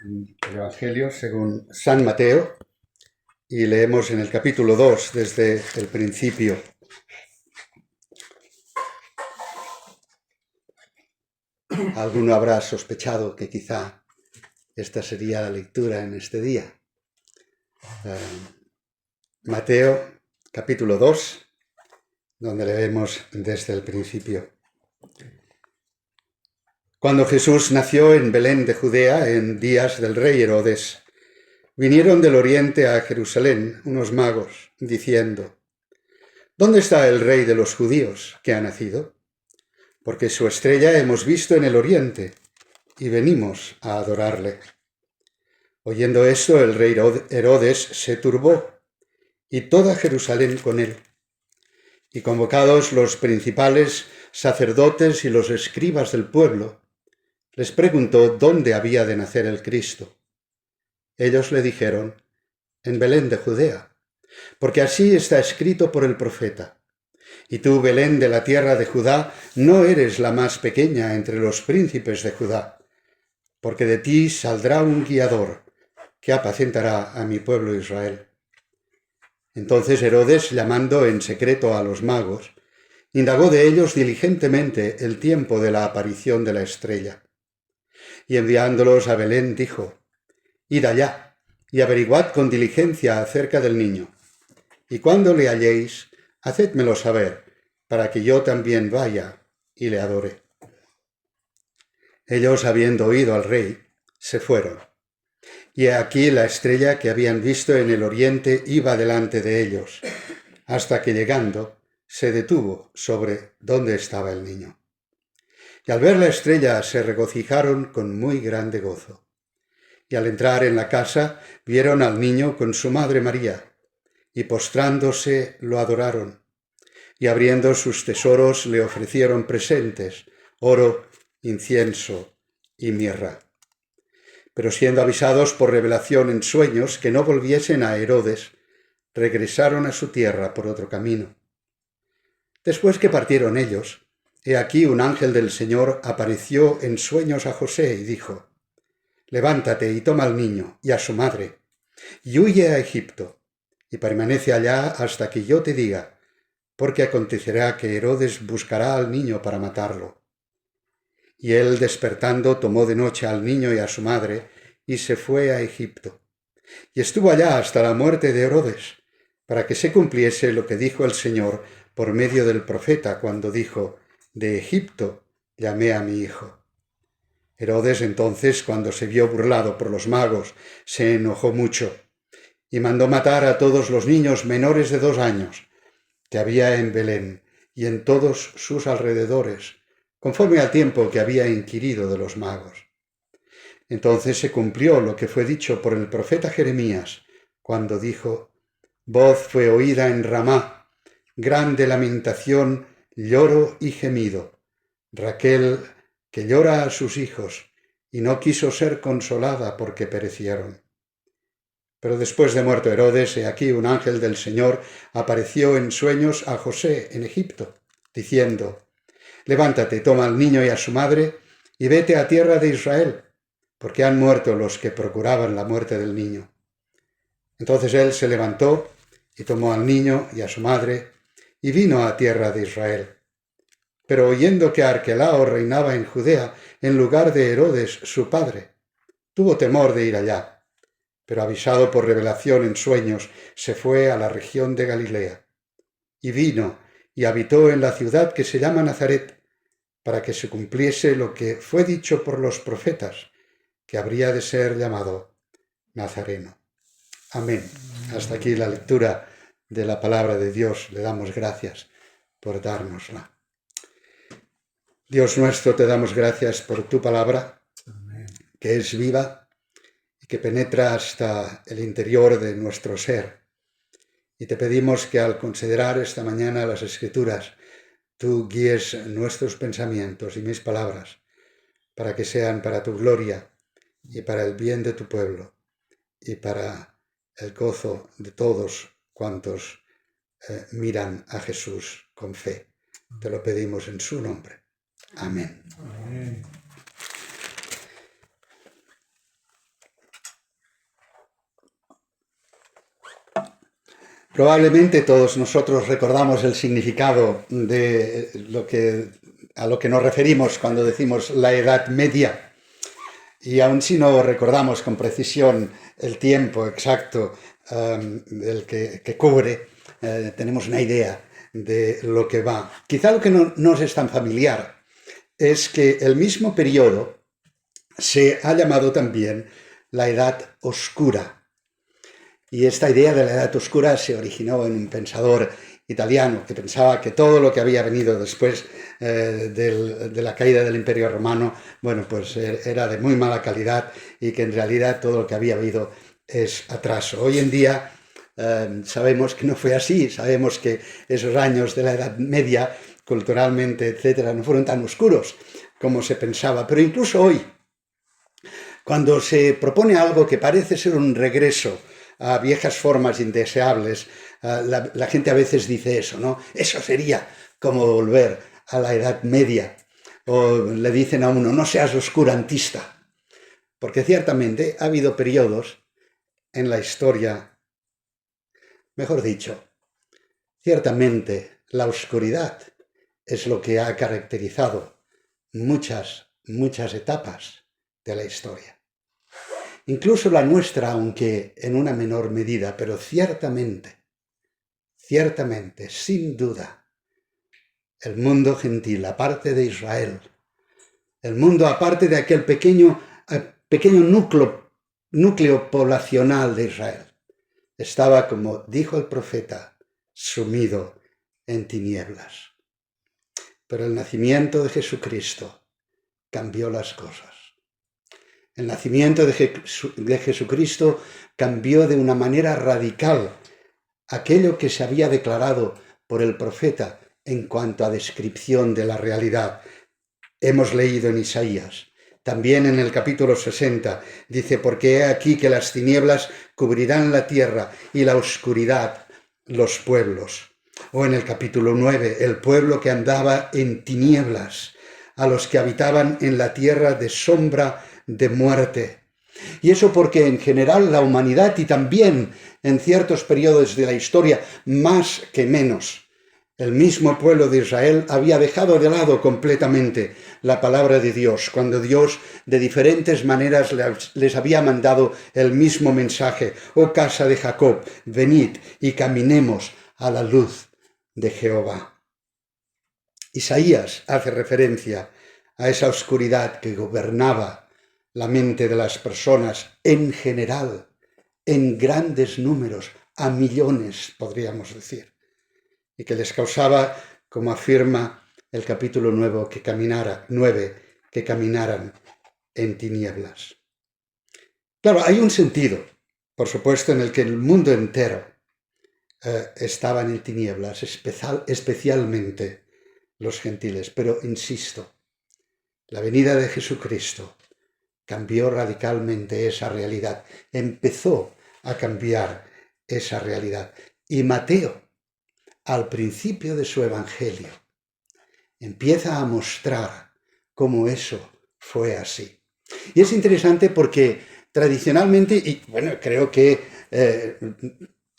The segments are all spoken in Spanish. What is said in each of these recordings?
El Evangelio según San Mateo y leemos en el capítulo 2 desde el principio. Alguno habrá sospechado que quizá esta sería la lectura en este día. Mateo capítulo 2, donde leemos desde el principio. Cuando Jesús nació en Belén de Judea en días del rey Herodes, vinieron del oriente a Jerusalén unos magos, diciendo: ¿Dónde está el rey de los judíos que ha nacido? Porque su estrella hemos visto en el oriente y venimos a adorarle. Oyendo esto, el rey Herodes se turbó y toda Jerusalén con él. Y convocados los principales sacerdotes y los escribas del pueblo, les preguntó dónde había de nacer el Cristo. Ellos le dijeron: en Belén de Judea, porque así está escrito por el profeta: y tú, Belén de la tierra de Judá, no eres la más pequeña entre los príncipes de Judá, porque de ti saldrá un guiador que apacentará a mi pueblo Israel. Entonces Herodes, llamando en secreto a los magos, indagó de ellos diligentemente el tiempo de la aparición de la estrella. Y enviándolos a Belén dijo: id allá y averiguad con diligencia acerca del niño, y cuando le halléis, hacédmelo saber, para que yo también vaya y le adore. Ellos, habiendo oído al rey, se fueron. Y aquí la estrella que habían visto en el oriente iba delante de ellos, hasta que llegando se detuvo sobre donde estaba el niño. Y al ver la estrella se regocijaron con muy grande gozo. Y al entrar en la casa vieron al niño con su madre María, y postrándose lo adoraron. Y abriendo sus tesoros le ofrecieron presentes: oro, incienso y mirra. Pero siendo avisados por revelación en sueños que no volviesen a Herodes, regresaron a su tierra por otro camino. Después que partieron ellos, he aquí un ángel del Señor apareció en sueños a José y dijo: levántate y toma al niño y a su madre, y huye a Egipto, y permanece allá hasta que yo te diga, porque acontecerá que Herodes buscará al niño para matarlo. Y él, despertando, tomó de noche al niño y a su madre, y se fue a Egipto. Y estuvo allá hasta la muerte de Herodes, para que se cumpliese lo que dijo el Señor por medio del profeta, cuando dijo: de Egipto llamé a mi hijo. Herodes entonces, cuando se vio burlado por los magos, se enojó mucho, y mandó matar a todos los niños menores de 2 años, que había en Belén y en todos sus alrededores, conforme al tiempo que había inquirido de los magos. Entonces se cumplió lo que fue dicho por el profeta Jeremías, cuando dijo: voz fue oída en Ramá, grande lamentación, lloro y gemido. Raquel, que llora a sus hijos, y no quiso ser consolada porque perecieron. Pero después de muerto Herodes, he aquí un ángel del Señor apareció en sueños a José en Egipto, diciendo: levántate, toma al niño y a su madre, y vete a tierra de Israel, porque han muerto los que procuraban la muerte del niño. Entonces él se levantó y tomó al niño y a su madre, y vino a tierra de Israel. Pero oyendo que Arquelao reinaba en Judea en lugar de Herodes su padre, tuvo temor de ir allá, pero avisado por revelación en sueños, se fue a la región de Galilea. Y vino y habitó en la ciudad que se llama Nazaret, para que se cumpliese lo que fue dicho por los profetas, que habría de ser llamado Nazareno. Amén. Hasta aquí la lectura de la palabra de Dios. Le damos gracias por dárnosla. Dios nuestro, te damos gracias por tu palabra, que es viva y que penetra hasta el interior de nuestro ser. Y te pedimos que al considerar esta mañana las Escrituras, tú guíes nuestros pensamientos y mis palabras, para que sean para tu gloria y para el bien de tu pueblo y para el gozo de todos cuantos miran a Jesús con fe. Te lo pedimos en su nombre. Amén. Amén. Probablemente todos nosotros recordamos el significado de a lo que nos referimos cuando decimos la Edad Media. Y aun si no recordamos con precisión el tiempo exacto del que cubre, tenemos una idea de lo que va. Quizá lo que no nos es tan familiar es que el mismo periodo se ha llamado también la Edad Oscura. Y esta idea de la Edad Oscura se originó en un pensador italiano que pensaba que todo lo que había venido después de la caída del Imperio Romano, bueno, pues era de muy mala calidad y que en realidad todo lo que había habido es atraso. Hoy en día sabemos que no fue así, sabemos que esos años de la Edad Media, culturalmente, etcétera, no fueron tan oscuros como se pensaba, pero incluso hoy, cuando se propone algo que parece ser un regreso a viejas formas indeseables, la gente a veces dice eso, ¿no? Eso sería como volver a la Edad Media. O le dicen a uno, no seas oscurantista. Porque ciertamente ha habido periodos en la historia, mejor dicho, ciertamente la oscuridad es lo que ha caracterizado muchas etapas de la historia. Incluso la nuestra, aunque en una menor medida, pero ciertamente, sin duda, el mundo gentil, aparte de Israel, el mundo aparte de aquel pequeño núcleo poblacional de Israel, estaba, como dijo el profeta, sumido en tinieblas. Pero el nacimiento de Jesucristo cambió las cosas. El nacimiento de Jesucristo cambió de una manera radical aquello que se había declarado por el profeta en cuanto a descripción de la realidad. Hemos leído en Isaías, también en el capítulo 60, dice, porque he aquí que las tinieblas cubrirán la tierra y la oscuridad los pueblos. O en el capítulo 9, el pueblo que andaba en tinieblas, a los que habitaban en la tierra de sombra de muerte. Y eso porque en general la humanidad y también en ciertos periodos de la historia, más que menos, el mismo pueblo de Israel había dejado de lado completamente la palabra de Dios, cuando Dios de diferentes maneras les había mandado el mismo mensaje. Oh casa de Jacob, venid y caminemos a la luz de Jehová. Isaías hace referencia a esa oscuridad que gobernaba la mente de las personas en general, en grandes números, a millones, podríamos decir, y que les causaba, como afirma el capítulo 9, que caminaran en tinieblas. Claro, hay un sentido, por supuesto, en el que el mundo entero estaban en tinieblas, especialmente los gentiles, pero insisto, la venida de Jesucristo cambió radicalmente esa realidad, empezó a cambiar esa realidad. Y Mateo, al principio de su evangelio, empieza a mostrar cómo eso fue así. Y es interesante porque tradicionalmente, y bueno, creo que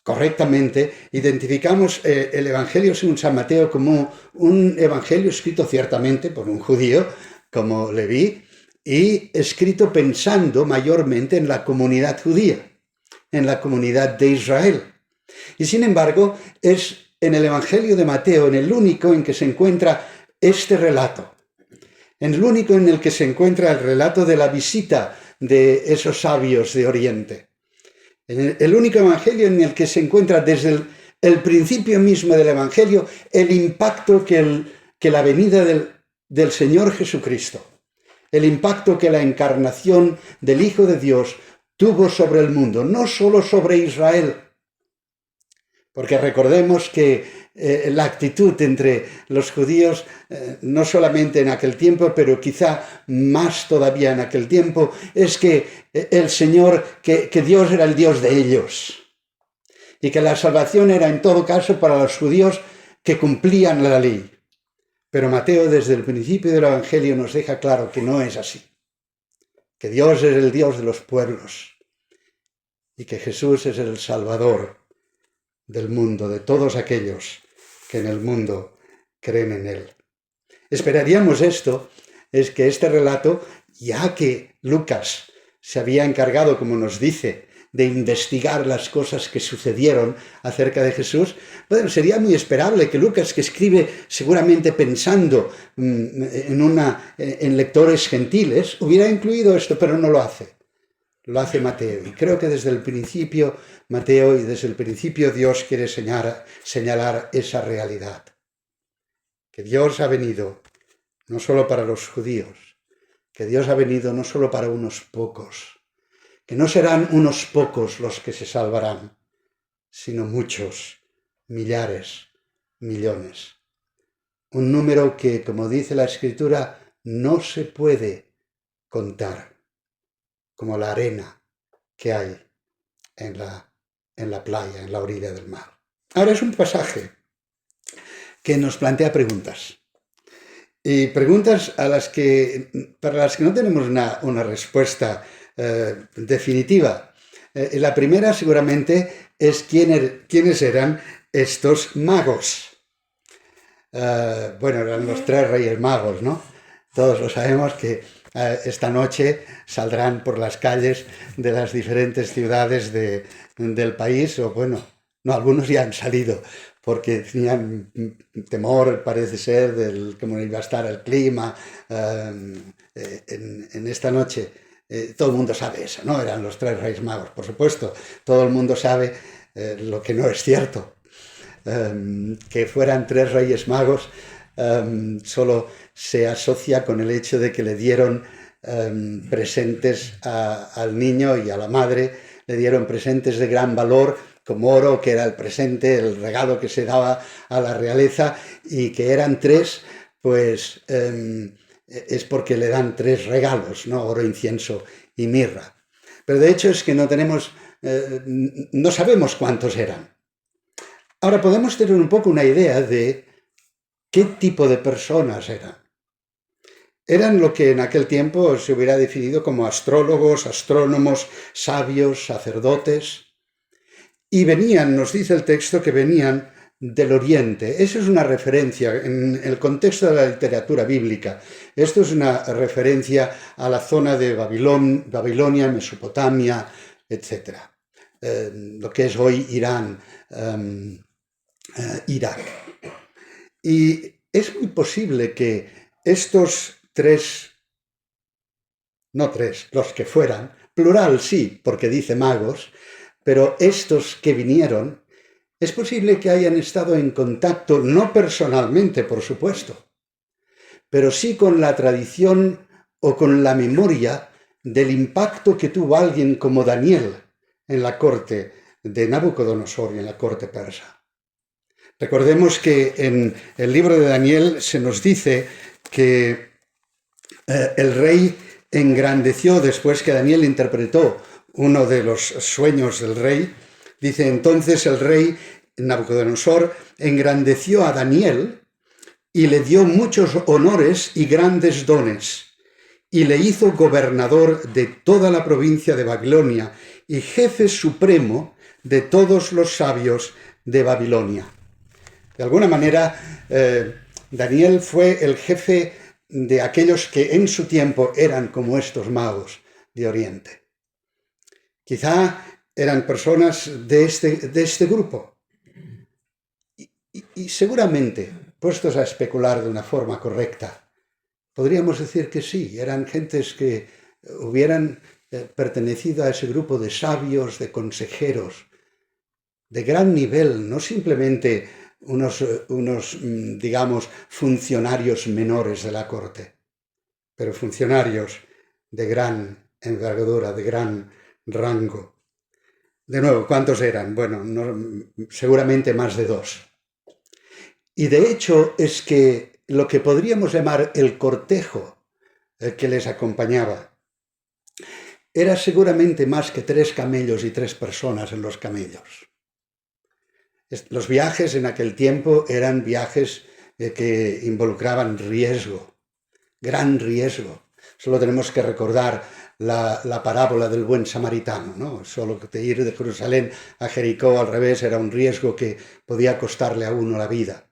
correctamente, identificamos el evangelio según San Mateo como un evangelio escrito ciertamente por un judío como Leví, y escrito pensando mayormente en la comunidad judía, en la comunidad de Israel. Y sin embargo, es en el Evangelio de Mateo, en el único en que se encuentra este relato, en el único en el que se encuentra el relato de la visita de esos sabios de Oriente. En el único Evangelio en el que se encuentra desde el principio mismo del Evangelio el impacto que la venida del Señor Jesucristo, el impacto que la encarnación del Hijo de Dios tuvo sobre el mundo, no solo sobre Israel. Porque recordemos que la actitud entre los judíos, no solamente en aquel tiempo, pero quizá más todavía en aquel tiempo, es que el Señor, que Dios era el Dios de ellos. Y que la salvación era en todo caso para los judíos que cumplían la ley. Pero Mateo desde el principio del Evangelio nos deja claro que no es así, que Dios es el Dios de los pueblos y que Jesús es el Salvador del mundo, de todos aquellos que en el mundo creen en él. Esperaríamos esto, es que este relato, ya que Lucas se había encargado, como nos dice, de investigar las cosas que sucedieron acerca de Jesús, bueno, sería muy esperable que Lucas, que escribe seguramente pensando en lectores gentiles, hubiera incluido esto, pero no lo hace. Lo hace Mateo. Y creo que desde el principio, Mateo, y desde el principio Dios quiere señalar esa realidad. Que Dios ha venido no solo para los judíos, que Dios ha venido no solo para unos pocos, que no serán unos pocos los que se salvarán, sino muchos, millares, millones. Un número que, como dice la Escritura, no se puede contar, como la arena que hay en la playa, en la orilla del mar. Ahora es un pasaje que nos plantea preguntas. Y preguntas para las que no tenemos una respuesta definitiva. La primera seguramente es quiénes eran estos magos. Bueno, eran los 3 reyes magos, ¿no? Todos lo sabemos que esta noche saldrán por las calles de las diferentes ciudades del país, o bueno, no, algunos ya han salido, porque tenían temor, parece ser, de cómo iba a estar el clima en esta noche. Todo el mundo sabe eso, ¿no? Eran los 3 reyes magos, por supuesto. Todo el mundo sabe lo que no es cierto. Que fueran 3 reyes magos solo se asocia con el hecho de que le dieron presentes al niño y a la madre, le dieron presentes de gran valor, como oro, que era el presente, el regalo que se daba a la realeza, y que eran 3, pues es porque le dan 3 regalos, ¿no? Oro, incienso y mirra. Pero de hecho es que no sabemos cuántos eran. Ahora podemos tener un poco una idea de qué tipo de personas eran. Eran lo que en aquel tiempo se hubiera definido como astrólogos, astrónomos, sabios, sacerdotes. Y venían, nos dice el texto, que venían del Oriente. Eso es una referencia en el contexto de la literatura bíblica. Esto es una referencia a la zona de Babilonia, Mesopotamia, etc. Lo que es hoy Irán, Irak. Y es muy posible que estos 3, no 3, los que fueran, plural sí, porque dice magos, pero estos que vinieron, es posible que hayan estado en contacto, no personalmente, por supuesto, pero sí con la tradición o con la memoria del impacto que tuvo alguien como Daniel en la corte de Nabucodonosor y en la corte persa. Recordemos que en el libro de Daniel se nos dice que el rey engrandeció, después que Daniel interpretó uno de los sueños del rey, dice: entonces el rey Nabucodonosor engrandeció a Daniel y le dio muchos honores y grandes dones, y le hizo gobernador de toda la provincia de Babilonia y jefe supremo de todos los sabios de Babilonia. De alguna manera, Daniel fue el jefe de aquellos que en su tiempo eran como estos magos de Oriente. Quizá eran personas de este grupo. Y seguramente, puestos a especular de una forma correcta, podríamos decir que sí, eran gentes que hubieran pertenecido a ese grupo de sabios, de consejeros, de gran nivel, no simplemente unos digamos, funcionarios menores de la corte, pero funcionarios de gran envergadura, de gran rango. De nuevo, ¿cuántos eran? Bueno, seguramente más de 2. Y de hecho es que lo que podríamos llamar el cortejo que les acompañaba era seguramente más que 3 camellos y 3 personas en los camellos. Los viajes en aquel tiempo eran viajes que involucraban riesgo, gran riesgo. Solo tenemos que recordar la parábola del buen samaritano, ¿no? Solo que ir de Jerusalén a Jericó al revés era un riesgo que podía costarle a uno la vida.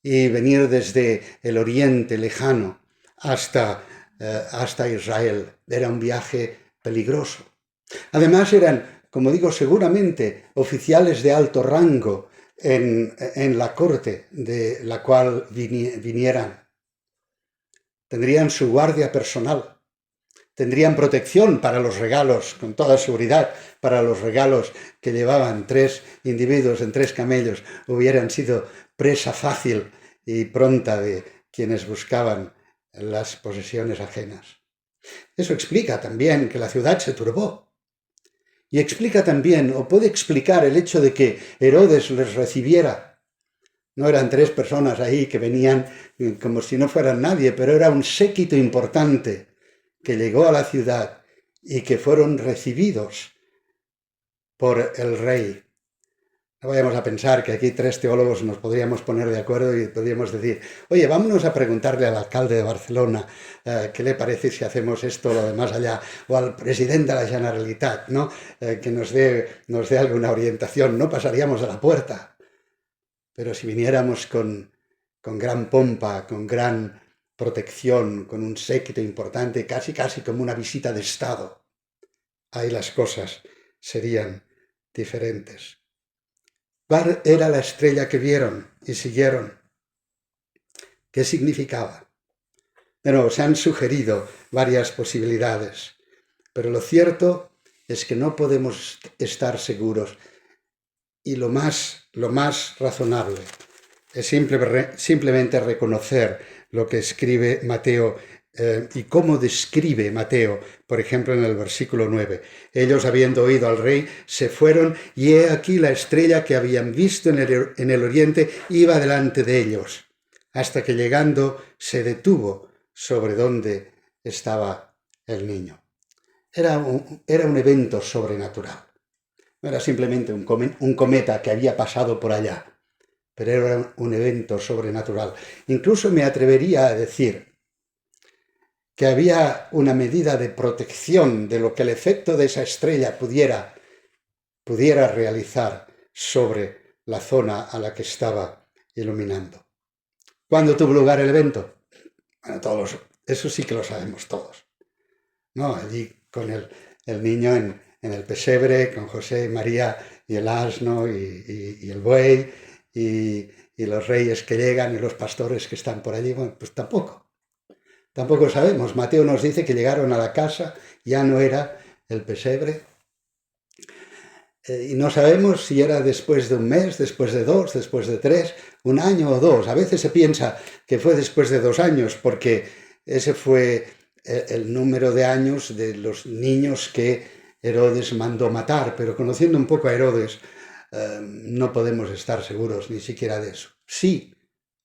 Y venir desde el oriente lejano hasta Israel era un viaje peligroso. Además eran, como digo, seguramente oficiales de alto rango en la corte de la cual vinieran. Tendrían su guardia personal, tendrían protección para los regalos, con toda seguridad, para los regalos que llevaban 3 individuos en 3 camellos, hubieran sido presa fácil y pronta de quienes buscaban las posesiones ajenas. Eso explica también que la ciudad se turbó. Y explica también, o puede explicar, el hecho de que Herodes les recibiera. No eran 3 personas ahí que venían como si no fueran nadie, pero era un séquito importante que llegó a la ciudad y que fueron recibidos por el rey. No vayamos a pensar que aquí 3 teólogos nos podríamos poner de acuerdo y podríamos decir, oye, vámonos a preguntarle al alcalde de Barcelona qué le parece si hacemos esto o lo demás allá, o al presidente de la Generalitat, ¿no? Que nos dé alguna orientación, no pasaríamos a la puerta. Pero si viniéramos con gran pompa, con gran protección, con un séquito importante, casi como una visita de Estado, ahí las cosas serían diferentes. ¿Cuál era la estrella que vieron y siguieron? ¿Qué significaba? Bueno, se han sugerido varias posibilidades, pero lo cierto es que no podemos estar seguros y lo más razonable es simplemente reconocer lo que escribe Mateo y cómo describe Mateo, por ejemplo, en el versículo 9. Ellos, habiendo oído al rey, se fueron, y he aquí la estrella que habían visto en el oriente iba delante de ellos, hasta que llegando se detuvo sobre donde estaba el niño. Era un evento sobrenatural. No era simplemente un cometa que había pasado por allá, pero era un evento sobrenatural. Incluso me atrevería a decir que había una medida de protección de lo que el efecto de esa estrella pudiera realizar sobre la zona a la que estaba iluminando. ¿Cuándo tuvo lugar el evento? Bueno, eso sí que lo sabemos todos. ¿No? Allí con el niño en el pesebre, con José y María y el asno y el buey y los reyes que llegan y los pastores que están por allí. Bueno, pues tampoco sabemos. Mateo nos dice que llegaron a la casa, ya no era el pesebre, y no sabemos si era después de un mes, después de 2, después de 3, 1 año o 2. A veces se piensa que fue después de 2 años, porque ese fue el número de años de los niños que Herodes mandó matar, pero conociendo un poco a Herodes, no podemos estar seguros ni siquiera de eso. Sí,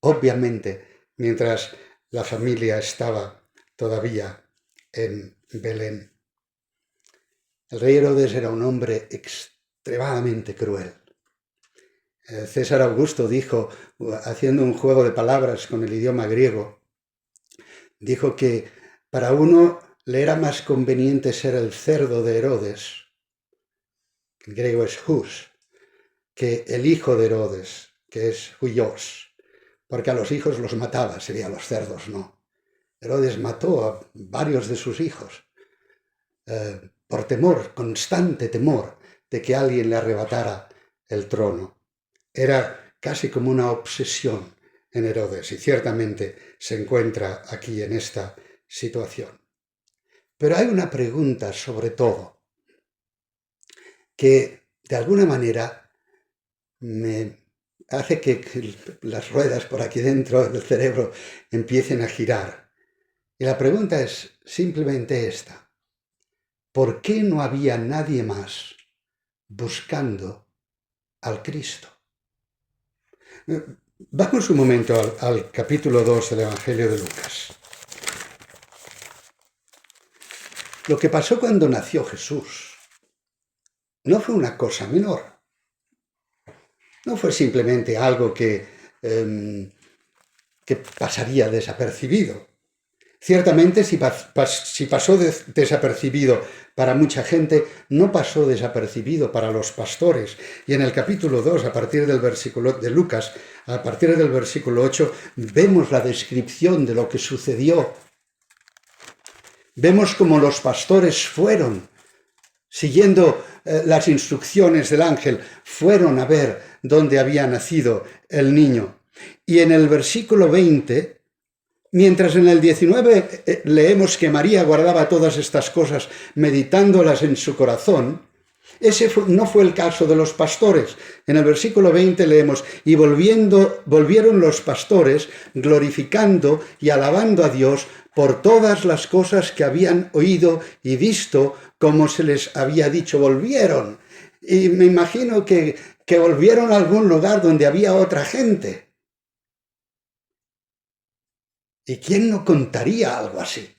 obviamente, mientras la familia estaba todavía en Belén. El rey Herodes era un hombre extremadamente cruel. César Augusto dijo, haciendo un juego de palabras con el idioma griego, dijo que para uno le era más conveniente ser el cerdo de Herodes, que en griego es Hus, que el hijo de Herodes, que es Huios, porque a los hijos los mataba, serían los cerdos, no. Herodes mató a varios de sus hijos por temor, constante temor, de que alguien le arrebatara el trono. Era casi como una obsesión en Herodes y ciertamente se encuentra aquí en esta situación. Pero hay una pregunta sobre todo que de alguna manera me hace que las ruedas por aquí dentro del cerebro empiecen a girar. Y la pregunta es simplemente esta: ¿por qué no había nadie más buscando al Cristo? Vamos un momento al capítulo 2 del Evangelio de Lucas. Lo que pasó cuando nació Jesús no fue una cosa menor. No fue simplemente algo que pasaría desapercibido. Ciertamente, si pasó desapercibido para mucha gente, no pasó desapercibido para los pastores. Y en el capítulo 2, a partir del versículo de Lucas, a partir del versículo 8, vemos la descripción de lo que sucedió. Vemos cómo los pastores fueron, siguiendo las instrucciones del ángel, fueron a ver dónde había nacido el niño. Y en el versículo 20, mientras en el 19 leemos que María guardaba todas estas cosas, meditándolas en su corazón, ese no fue el caso de los pastores. En el versículo 20 leemos, y volvieron los pastores glorificando y alabando a Dios por todas las cosas que habían oído y visto, como se les había dicho. Volvieron. Y me imagino que volvieron a algún lugar donde había otra gente. ¿Y quién no contaría algo así?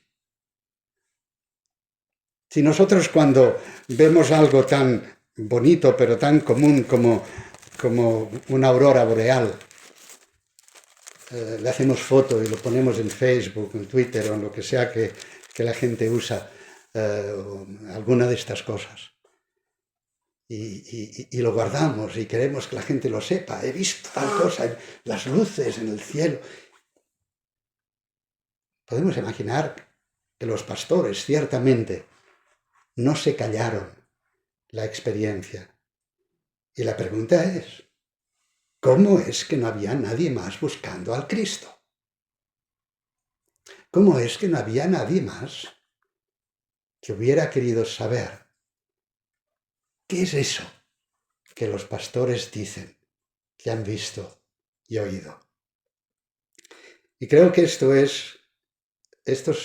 Si nosotros cuando vemos algo tan bonito, pero tan común como una aurora boreal, le hacemos foto y lo ponemos en Facebook, en Twitter o en lo que sea que la gente usa, alguna de estas cosas. Y lo guardamos y queremos que la gente lo sepa. He visto tal cosa, las luces en el cielo. Podemos imaginar que los pastores ciertamente no se callaron la experiencia. Y la pregunta es, ¿cómo es que no había nadie más buscando al Cristo? ¿Cómo es que no había nadie más que hubiera querido saber qué es eso que los pastores dicen que han visto y oído? Y creo que esto es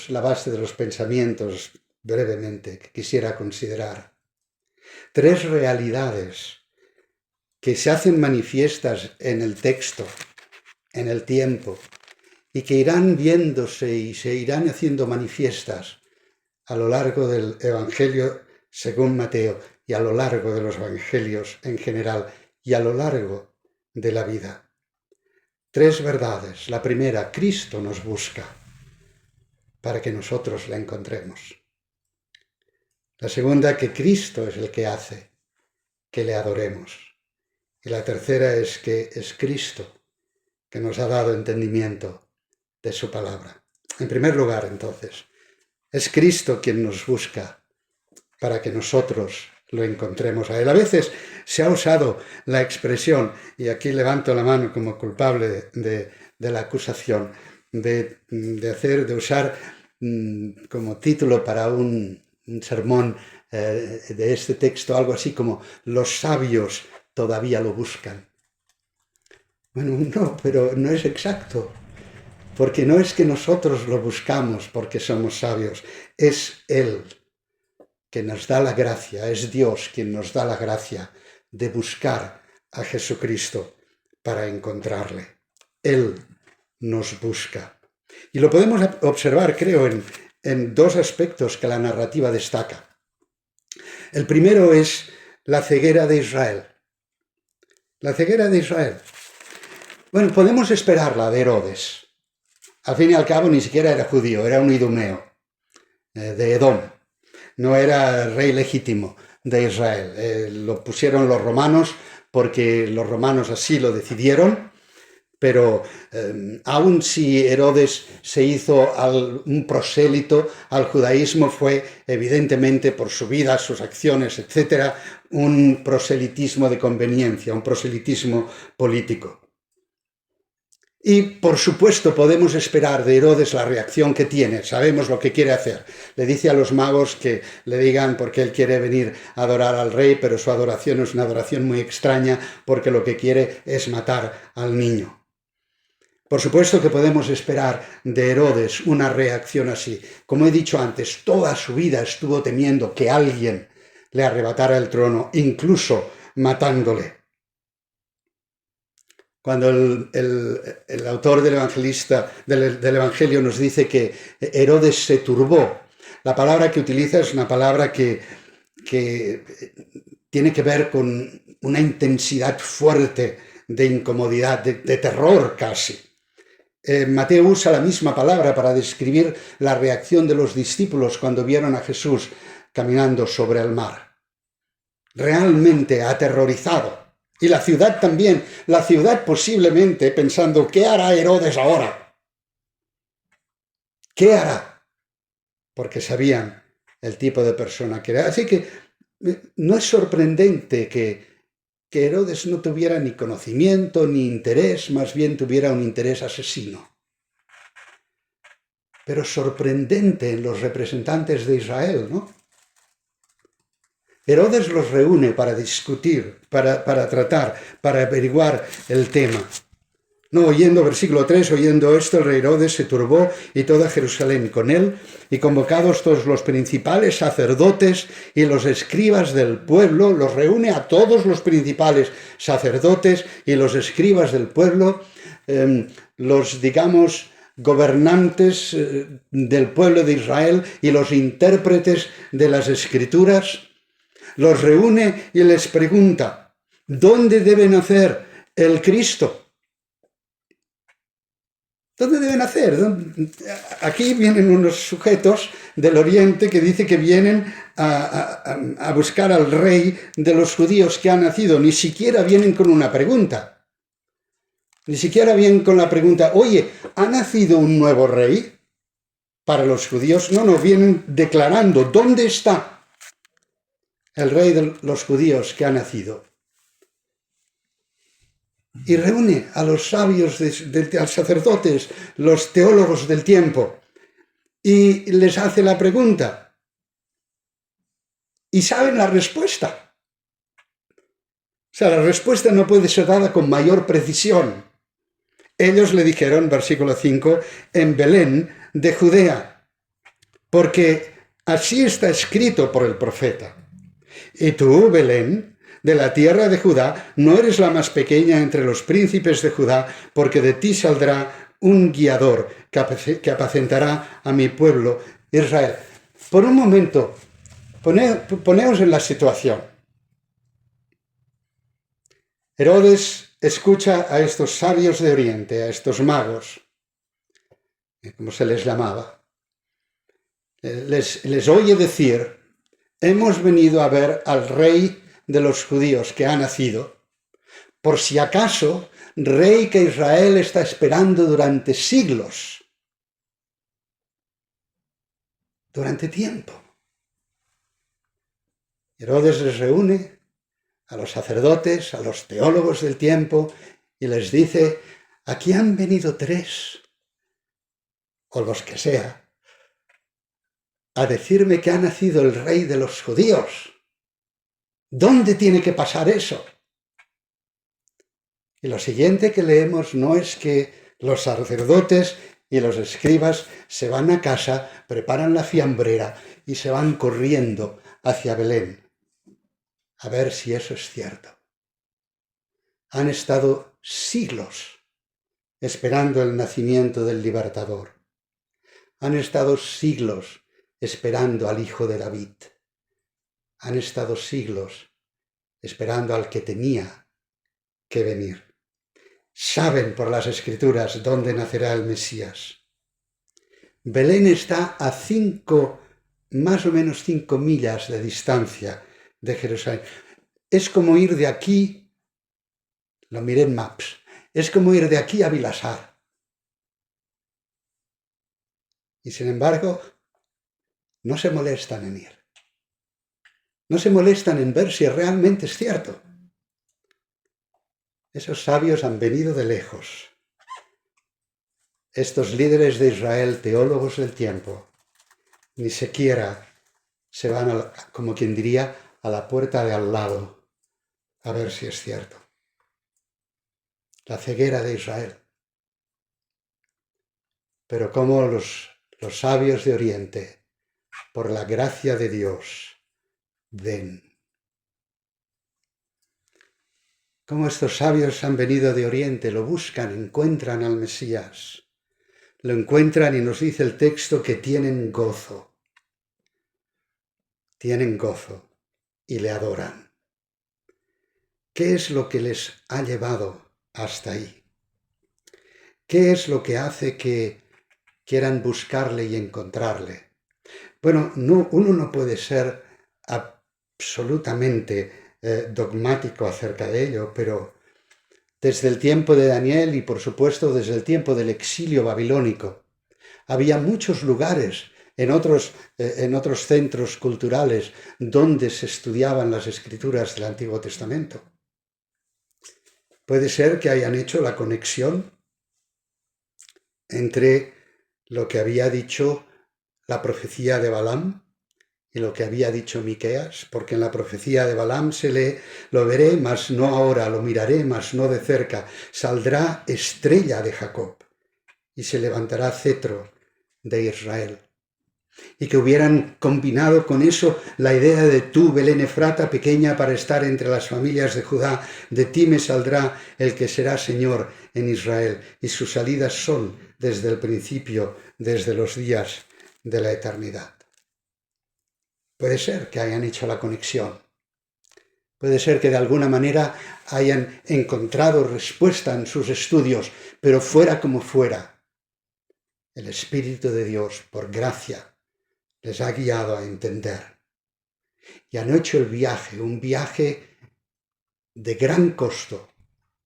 la base de los pensamientos, brevemente, que quisiera considerar. 3 realidades que se hacen manifiestas en el texto, en el tiempo, y que irán viéndose y se irán haciendo manifiestas a lo largo del Evangelio según Mateo y a lo largo de los Evangelios en general y a lo largo de la vida. 3 verdades. La primera, Cristo nos busca para que nosotros la encontremos. La segunda, que Cristo es el que hace que le adoremos. Y la tercera es que es Cristo que nos ha dado entendimiento de su palabra. En primer lugar, entonces, es Cristo quien nos busca para que nosotros lo encontremos a Él. A veces se ha usado la expresión, y aquí levanto la mano como culpable de la acusación, de usar como título para un sermón de este texto algo así como los sabios todavía lo buscan. Bueno, no, pero no es exacto, porque no es que nosotros lo buscamos porque somos sabios, es Él que nos da la gracia, es Dios quien nos da la gracia de buscar a Jesucristo para encontrarle. Él nos busca. Y lo podemos observar, creo, en 2 aspectos que la narrativa destaca. El primero es la ceguera de Israel. La ceguera de Israel. Bueno, podemos esperarla de Herodes. Al fin y al cabo ni siquiera era judío, era un idumeo de Edom. No era rey legítimo de Israel. Lo pusieron los romanos porque los romanos así lo decidieron, pero aun si Herodes se hizo un prosélito al judaísmo, fue evidentemente por su vida, sus acciones, etc., un proselitismo de conveniencia, un proselitismo político. Y, por supuesto, podemos esperar de Herodes la reacción que tiene. Sabemos lo que quiere hacer. Le dice a los magos que le digan por qué él quiere venir a adorar al rey, pero su adoración es una adoración muy extraña porque lo que quiere es matar al niño. Por supuesto que podemos esperar de Herodes una reacción así. Como he dicho antes, toda su vida estuvo temiendo que alguien le arrebatara el trono, incluso matándole. Cuando el autor del Evangelio nos dice que Herodes se turbó, la palabra que utiliza es una palabra que tiene que ver con una intensidad fuerte de incomodidad, de terror casi. Mateo usa la misma palabra para describir la reacción de los discípulos cuando vieron a Jesús caminando sobre el mar. Realmente aterrorizado. Y la ciudad también. La ciudad posiblemente pensando, ¿qué hará Herodes ahora? ¿Qué hará? Porque sabían el tipo de persona que era. Así que no es sorprendente que Herodes no tuviera ni conocimiento ni interés, más bien tuviera un interés asesino. Pero sorprendente en los representantes de Israel, ¿no? Herodes los reúne para discutir, para tratar, para averiguar el tema. No, oyendo, versículo 3, oyendo esto, el rey Herodes se turbó y toda Jerusalén con él, y convocados todos los principales sacerdotes y los escribas del pueblo, los reúne a todos los principales sacerdotes y los escribas del pueblo, los, digamos, gobernantes del pueblo de Israel y los intérpretes de las escrituras, los reúne y les pregunta, ¿dónde debe nacer el Cristo? ¿Dónde debe nacer? Aquí vienen unos sujetos del Oriente que dice que vienen a buscar al rey de los judíos que ha nacido. Ni siquiera vienen con una pregunta. Ni siquiera vienen con la pregunta, oye, ¿ha nacido un nuevo rey para los judíos? No, vienen declarando, ¿dónde está el rey de los judíos que ha nacido? Y reúne a los sabios, a los sacerdotes, los teólogos del tiempo, y les hace la pregunta. Y saben la respuesta. O sea, la respuesta no puede ser dada con mayor precisión. Ellos le dijeron, versículo 5, en Belén de Judea, porque así está escrito por el profeta. Y tú, Belén, de la tierra de Judá, no eres la más pequeña entre los príncipes de Judá, porque de ti saldrá un guiador que apacentará a mi pueblo Israel. Por un momento, poneos en la situación. Herodes escucha a estos sabios de Oriente, a estos magos, como se les llamaba. Les oye decir, hemos venido a ver al rey de los judíos que ha nacido, por si acaso, rey que Israel está esperando durante siglos, durante tiempo. Herodes les reúne a los sacerdotes, a los teólogos del tiempo, y les dice, aquí han venido tres, o los que sea, a decirme que ha nacido el rey de los judíos. ¿Dónde tiene que pasar eso? Y lo siguiente que leemos no es que los sacerdotes y los escribas se van a casa, preparan la fiambrera y se van corriendo hacia Belén a ver si eso es cierto. Han estado siglos esperando el nacimiento del libertador. Han estado siglos esperando al hijo de David. Han estado siglos esperando al que tenía que venir. Saben por las escrituras dónde nacerá el Mesías. Belén está a más o menos 5 millas de distancia de Jerusalén. Es como ir de aquí, lo miré en Maps, es como ir de aquí a Vilasar. Y sin embargo, no se molestan en ir. No se molestan en ver si realmente es cierto. Esos sabios han venido de lejos. Estos líderes de Israel, teólogos del tiempo, ni siquiera se van, como quien diría, a la puerta de al lado a ver si es cierto. La ceguera de Israel. Pero como los sabios de Oriente, por la gracia de Dios, ven. Como estos sabios han venido de Oriente, lo buscan, encuentran al Mesías. Lo encuentran y nos dice el texto que tienen gozo. Tienen gozo y le adoran. ¿Qué es lo que les ha llevado hasta ahí? ¿Qué es lo que hace que quieran buscarle y encontrarle? Bueno, uno no puede ser absolutamente dogmático acerca de ello, pero desde el tiempo de Daniel y por supuesto desde el tiempo del exilio babilónico, había muchos lugares en otros centros culturales donde se estudiaban las escrituras del Antiguo Testamento. Puede ser que hayan hecho la conexión entre lo que había dicho la profecía de Balaam y lo que había dicho Miqueas, porque en la profecía de Balaam se lee: lo veré, mas no ahora, lo miraré, mas no de cerca, saldrá estrella de Jacob y se levantará cetro de Israel. Y que hubieran combinado con eso la idea de tú, Belén Efrata, pequeña para estar entre las familias de Judá, de ti me saldrá el que será Señor en Israel, y sus salidas son desde el principio, desde los días de la eternidad. Puede ser que hayan hecho la conexión. Puede ser que de alguna manera hayan encontrado respuesta en sus estudios, pero fuera como fuera, el Espíritu de Dios, por gracia, les ha guiado a entender. Y han hecho el viaje, un viaje de gran costo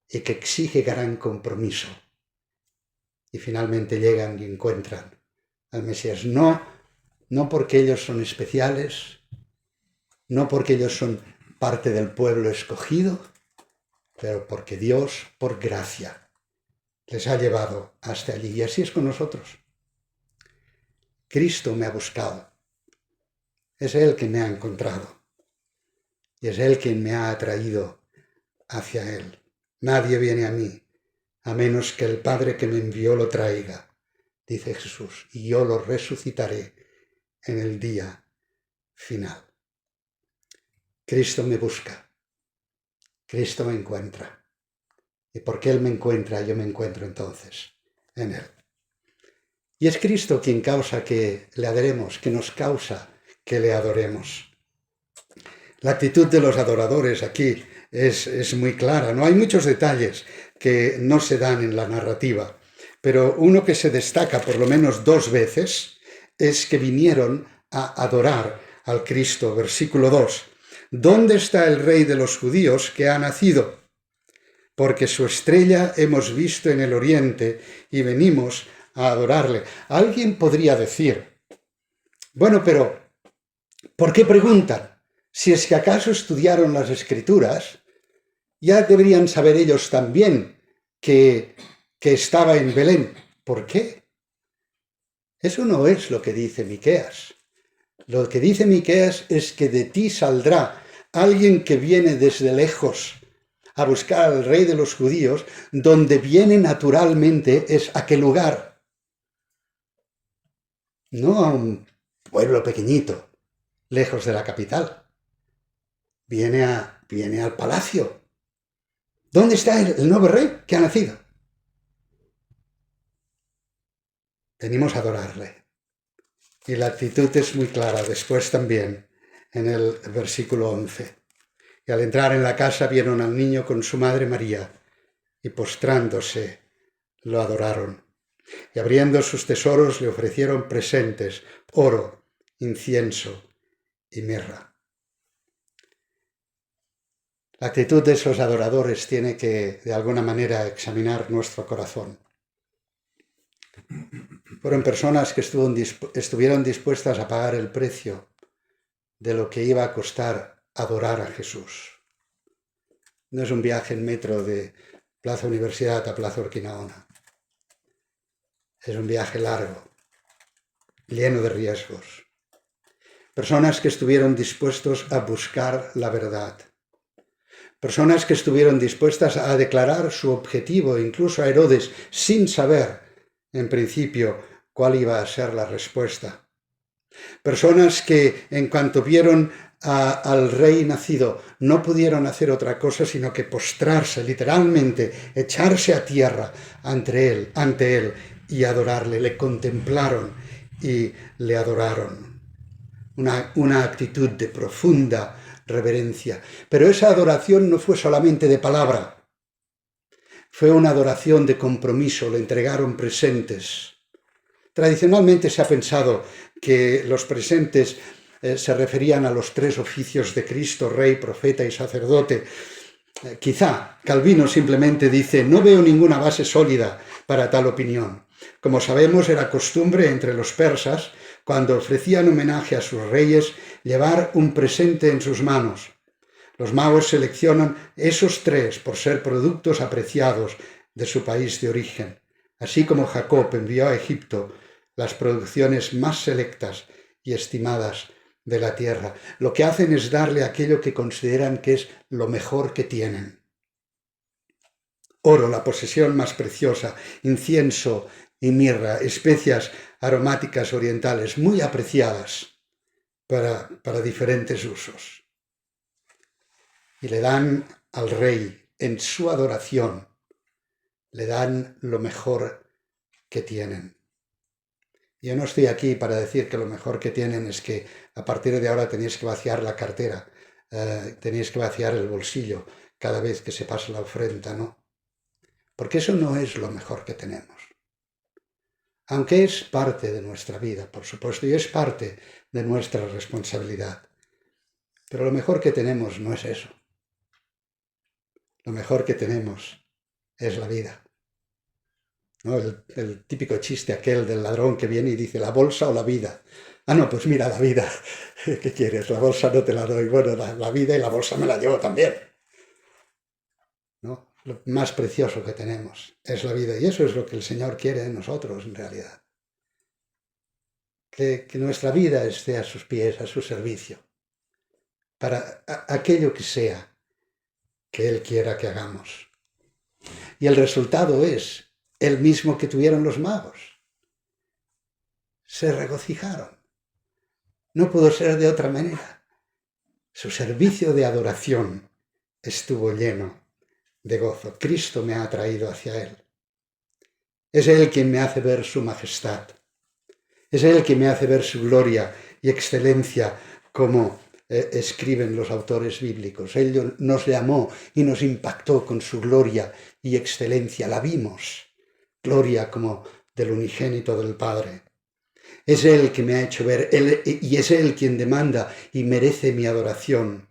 y que exige gran compromiso. Y finalmente llegan y encuentran al Mesías. No porque ellos son especiales, no porque ellos son parte del pueblo escogido, pero porque Dios, por gracia, les ha llevado hasta allí. Y así es con nosotros. Cristo me ha buscado. Es Él quien me ha encontrado. Y es Él quien me ha atraído hacia Él. Nadie viene a mí, a menos que el Padre que me envió lo traiga, dice Jesús, y yo lo resucitaré en el día final. Cristo me busca. Cristo me encuentra. Y porque Él me encuentra, yo me encuentro entonces en Él. Y es Cristo quien causa que le adoremos, que nos causa que le adoremos. La actitud de los adoradores aquí es muy clara. No hay muchos detalles que no se dan en la narrativa, pero uno que se destaca por lo menos 2 veces es que vinieron a adorar al Cristo. Versículo 2. ¿Dónde está el Rey de los judíos que ha nacido? Porque su estrella hemos visto en el oriente y venimos a adorarle. Alguien podría decir: bueno, pero ¿por qué preguntan? Si es que acaso estudiaron las Escrituras, ya deberían saber ellos también que estaba en Belén. ¿Por qué? Eso no es lo que dice Miqueas. Lo que dice Miqueas es que de ti saldrá alguien que viene desde lejos a buscar al Rey de los judíos, donde viene naturalmente es a qué lugar. No a un pueblo pequeñito, lejos de la capital. Viene al palacio. ¿Dónde está el nuevo rey que ha nacido? Venimos a adorarle. Y la actitud es muy clara después también en el versículo 11. Y al entrar en la casa vieron al niño con su madre María y postrándose lo adoraron. Y abriendo sus tesoros le ofrecieron presentes, oro, incienso y mirra. La actitud de esos adoradores tiene que, de alguna manera, examinar nuestro corazón. Fueron personas que estuvieron dispuestas a pagar el precio de lo que iba a costar adorar a Jesús. No es un viaje en metro de Plaza Universidad a Plaza Urquinaona. Es un viaje largo, lleno de riesgos. Personas que estuvieron dispuestos a buscar la verdad. Personas que estuvieron dispuestas a declarar su objetivo, incluso a Herodes, sin saber, en principio, cuál iba a ser la respuesta. Personas que, en cuanto vieron al rey nacido, no pudieron hacer otra cosa sino que postrarse, literalmente, echarse a tierra ante él y adorarle. Le contemplaron y le adoraron. Una actitud de profunda reverencia. Pero esa adoración no fue solamente de palabra. Fue una adoración de compromiso, le entregaron presentes. Tradicionalmente se ha pensado que los presentes se referían a los 3 oficios de Cristo, rey, profeta y sacerdote. Quizá Calvino simplemente dice: no veo ninguna base sólida para tal opinión. Como sabemos, era costumbre entre los persas, cuando ofrecían homenaje a sus reyes, llevar un presente en sus manos. Los magos seleccionan esos 3 por ser productos apreciados de su país de origen, así como Jacob envió a Egipto las producciones más selectas y estimadas de la tierra. Lo que hacen es darle aquello que consideran que es lo mejor que tienen. Oro, la posesión más preciosa, incienso y mirra, especias aromáticas orientales muy apreciadas para diferentes usos. Y le dan al rey, en su adoración, le dan lo mejor que tienen. Yo no estoy aquí para decir que lo mejor que tienen es que a partir de ahora tenéis que vaciar la cartera, tenéis que vaciar el bolsillo cada vez que se pasa la ofrenda, ¿no? Porque eso no es lo mejor que tenemos. Aunque es parte de nuestra vida, por supuesto, y es parte de nuestra responsabilidad. Pero lo mejor que tenemos no es eso. Lo mejor que tenemos es la vida. ¿No? El típico chiste aquel del ladrón que viene y dice: ¿la bolsa o la vida? Ah, no, pues mira, la vida. ¿Qué quieres? La bolsa no te la doy. Bueno, la vida y la bolsa me la llevo también. ¿No? Lo más precioso que tenemos es la vida. Y eso es lo que el Señor quiere de nosotros, en realidad. Que nuestra vida esté a sus pies, a su servicio, para aquello que sea que Él quiera que hagamos. Y el resultado es el mismo que tuvieron los magos. Se regocijaron. No pudo ser de otra manera. Su servicio de adoración estuvo lleno de gozo. Cristo me ha atraído hacia Él. Es Él quien me hace ver su majestad. Es Él quien me hace ver su gloria y excelencia, como escriben los autores bíblicos. Él nos llamó y nos impactó con su gloria y excelencia. La vimos. Gloria como del unigénito del Padre. Es Él que me ha hecho ver, y es Él quien demanda y merece mi adoración,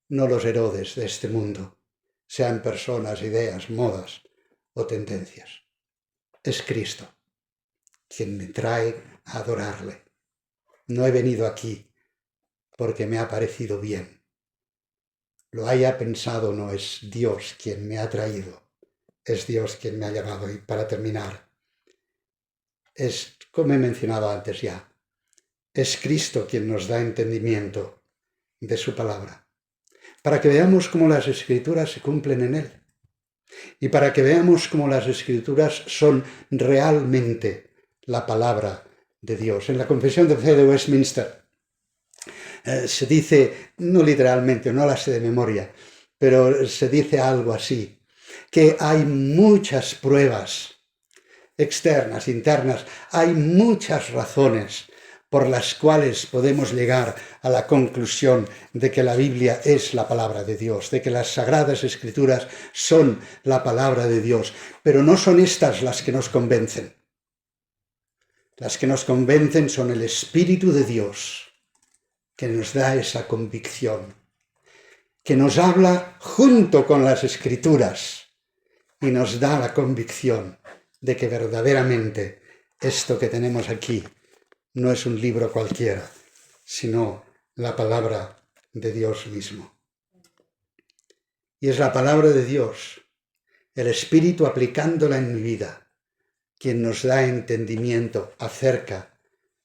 no los Herodes de este mundo, sean personas, ideas, modas o tendencias. Es Cristo quien me trae a adorarle. No he venido aquí porque me ha parecido bien. Lo haya pensado, no, es Dios quien me ha traído, es Dios quien me ha llamado. Y para terminar, es, como he mencionado antes ya, es Cristo quien nos da entendimiento de su palabra, para que veamos cómo las Escrituras se cumplen en Él y para que veamos cómo las Escrituras son realmente la palabra de Dios. En la Confesión de Fe de Westminster se dice, no literalmente, no la sé de memoria, pero se dice algo así, que hay muchas pruebas externas, internas, hay muchas razones por las cuales podemos llegar a la conclusión de que la Biblia es la palabra de Dios, de que las Sagradas Escrituras son la palabra de Dios, pero no son estas las que nos convencen. Las que nos convencen son el Espíritu de Dios, que nos da esa convicción, que nos habla junto con las Escrituras y nos da la convicción de que verdaderamente esto que tenemos aquí no es un libro cualquiera, sino la palabra de Dios mismo. Y es la palabra de Dios, el Espíritu aplicándola en mi vida, quien nos da entendimiento acerca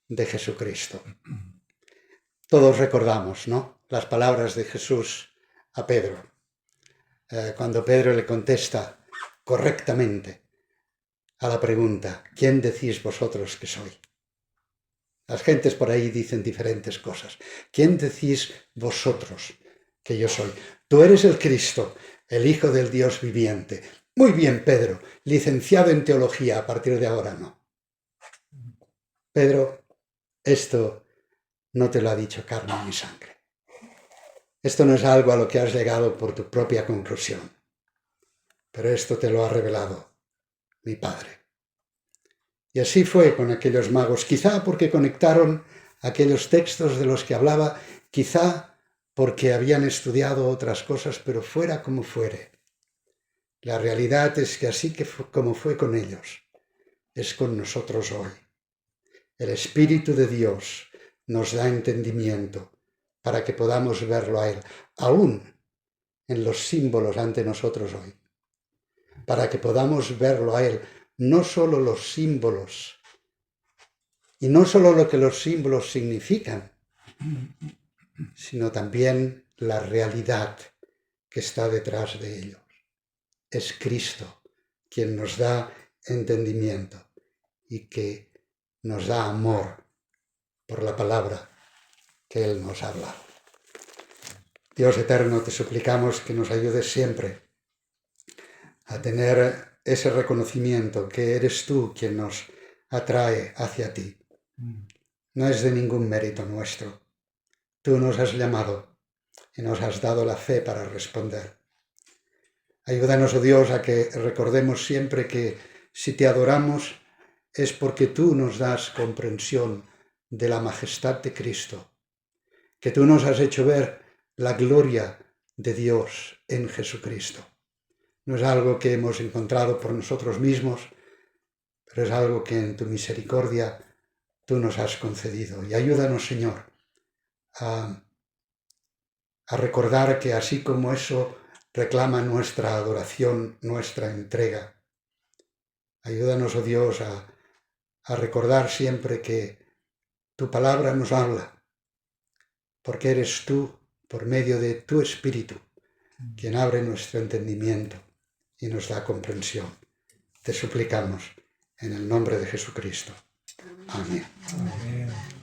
de Jesucristo. Todos recordamos, ¿no?, las palabras de Jesús a Pedro, cuando Pedro le contesta correctamente a la pregunta: ¿quién decís vosotros que soy? Las gentes por ahí dicen diferentes cosas. ¿Quién decís vosotros que yo soy? Tú eres el Cristo, el Hijo del Dios viviente. Muy bien, Pedro, licenciado en teología, a partir de ahora no. Pedro, esto no te lo ha dicho carne ni sangre. Esto no es algo a lo que has llegado por tu propia conclusión. pero esto te lo ha revelado mi Padre. Y así fue con aquellos magos, quizá porque conectaron aquellos textos de los que hablaba, quizá porque habían estudiado otras cosas, pero fuera como fuere. La realidad es que así como fue con ellos, es con nosotros hoy. El Espíritu de Dios nos da entendimiento para que podamos verlo a Él, aún en los símbolos ante nosotros hoy. Para que podamos verlo a Él, no solo los símbolos, y no solo lo que los símbolos significan, sino también la realidad que está detrás de ellos. Es Cristo quien nos da entendimiento y que nos da amor por la palabra que Él nos ha hablado. Dios eterno, te suplicamos que nos ayudes siempre a tener ese reconocimiento que eres tú quien nos atrae hacia ti. No es de ningún mérito nuestro. Tú nos has llamado y nos has dado la fe para responder. Ayúdanos, oh Dios, a que recordemos siempre que si te adoramos es porque tú nos das comprensión de la majestad de Cristo, que tú nos has hecho ver la gloria de Dios en Jesucristo. No es algo que hemos encontrado por nosotros mismos, pero es algo que en tu misericordia tú nos has concedido. Y ayúdanos, Señor, a recordar que así como eso reclama nuestra adoración, nuestra entrega, ayúdanos, oh Dios, a recordar siempre que tu palabra nos habla, porque eres tú, por medio de tu Espíritu, quien abre nuestro entendimiento y nos da comprensión. Te suplicamos en el nombre de Jesucristo. Amén. Amén.